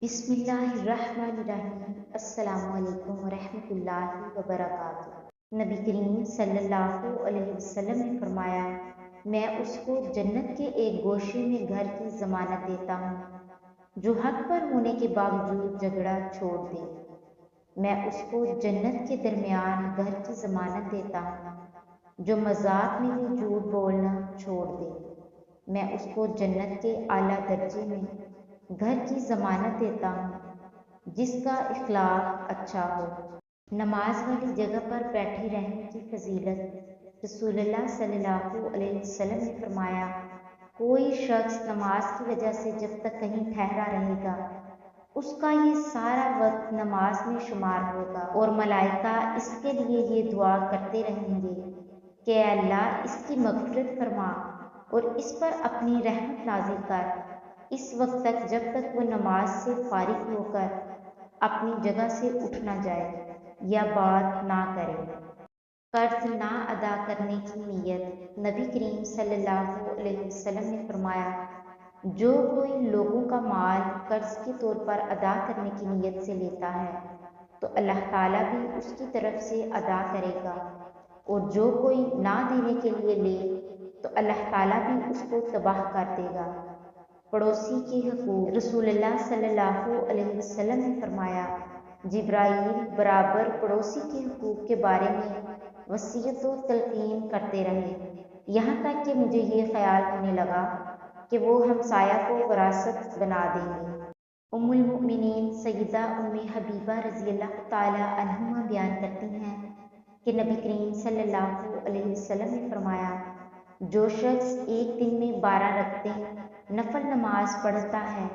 بسم اللہ الرحمن الرحیم۔ السلام علیکم ورحمۃ اللہ وبرکاتہ۔ نبی کریم صلی اللہ علیہ وسلم نے فرمایا، میں اس کو جنت کے ایک گوشے میں گھر کی ضمانت دیتا ہوں جو حق پر ہونے کے باوجود جھگڑا چھوڑ دے۔ میں اس کو جنت کے درمیان گھر کی ضمانت دیتا ہوں جو مذاق میں بھی جھوٹ بولنا چھوڑ دے۔ میں اس کو جنت کے اعلیٰ درجے میں گھر کی ضمانت دیتا ہوں جس کا اخلاق اچھا ہو۔ نماز والی جگہ پر بیٹھے رہنے کی فضیلت۔ رسول اللہ صلی اللہ علیہ وسلم نے فرمایا، کوئی شخص نماز کی وجہ سے جب تک کہیں ٹھہرا رہے گا اس کا یہ سارا وقت نماز میں شمار ہوگا، اور ملائکہ اس کے لیے یہ دعا کرتے رہیں گے کہ اے اللہ اس کی مغفرت فرما اور اس پر اپنی رحمت نازل کر، اس وقت تک جب تک وہ نماز سے فارغ ہو کر اپنی جگہ سے اٹھ نہ جائے یا بات نہ کرے۔ قرض نہ ادا کرنے کی نیت۔ نبی کریم صلی اللہ علیہ وسلم نے فرمایا، جو کوئی لوگوں کا مال قرض کے طور پر ادا کرنے کی نیت سے لیتا ہے تو اللہ تعالیٰ بھی اس کی طرف سے ادا کرے گا، اور جو کوئی نہ دینے کے لیے لے تو اللہ تعالیٰ بھی اس کو تباہ کر دے گا۔ پڑوسی کے حقوق۔ رسول اللہ صلی اللہ علیہ وسلم نے فرمایا، جبرائیل برابر پڑوسی کے حقوق کے بارے میں وصیت و تلقین کرتے رہے، یہاں تک کہ مجھے یہ خیال ہونے لگا کہ وہ ہمسایہ کو وراثت بنا دیں گے۔ ام المؤمنین سیدہ ام حبیبہ رضی اللہ تعالی عنہما بیان کرتی ہیں کہ نبی کریم صلی اللہ علیہ وسلم نے فرمایا، جو شخص ایک دن میں 12 رکعتیں نفل نماز پڑھتا ہے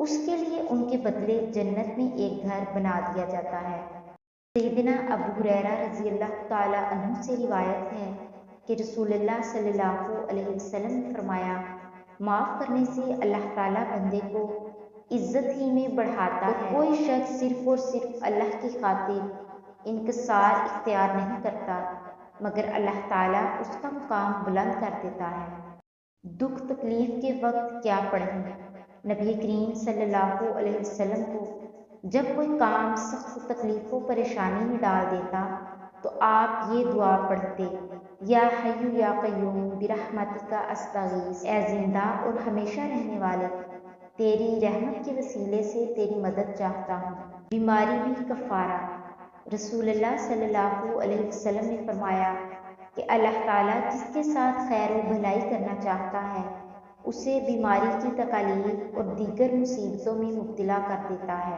اس کے لیے ان کے بدلے جنت میں ایک گھر بنا دیا جاتا ہے۔ سیدنا ابو ہریرہ رضی اللہ تعالی عنہ سے روایت ہے کہ رسول اللہ صلی اللہ علیہ وسلم نے فرمایا، معاف کرنے سے اللہ تعالیٰ بندے کو عزت ہی میں بڑھاتا ہے۔ کوئی شخص صرف اور صرف اللہ کی خاطر انکسار اختیار نہیں کرتا مگر اللہ تعالیٰ اس کا مقام بلند کر دیتا ہے۔ دکھ تکلیف کے وقت کیا پڑھیں؟ نبی کریم صلی اللہ علیہ وسلم کو جب کوئی کام سخت تکلیف و پریشانی میں ڈال دیتا تو آپ یہ دعا پڑھتے، یا حی یا قیوم برحمتک استغیث، اے زندہ اور ہمیشہ رہنے والے، تیری رحمت کے وسیلے سے تیری مدد چاہتا ہوں۔ بیماری بھی کفارہ۔ رسول اللہ صلی اللہ علیہ وسلم نے فرمایا کہ اللہ تعالیٰ جس کے ساتھ خیر و بھلائی کرنا چاہتا ہے اسے بیماری کی تکالیف اور دیگر مصیبتوں میں مبتلا کر دیتا ہے۔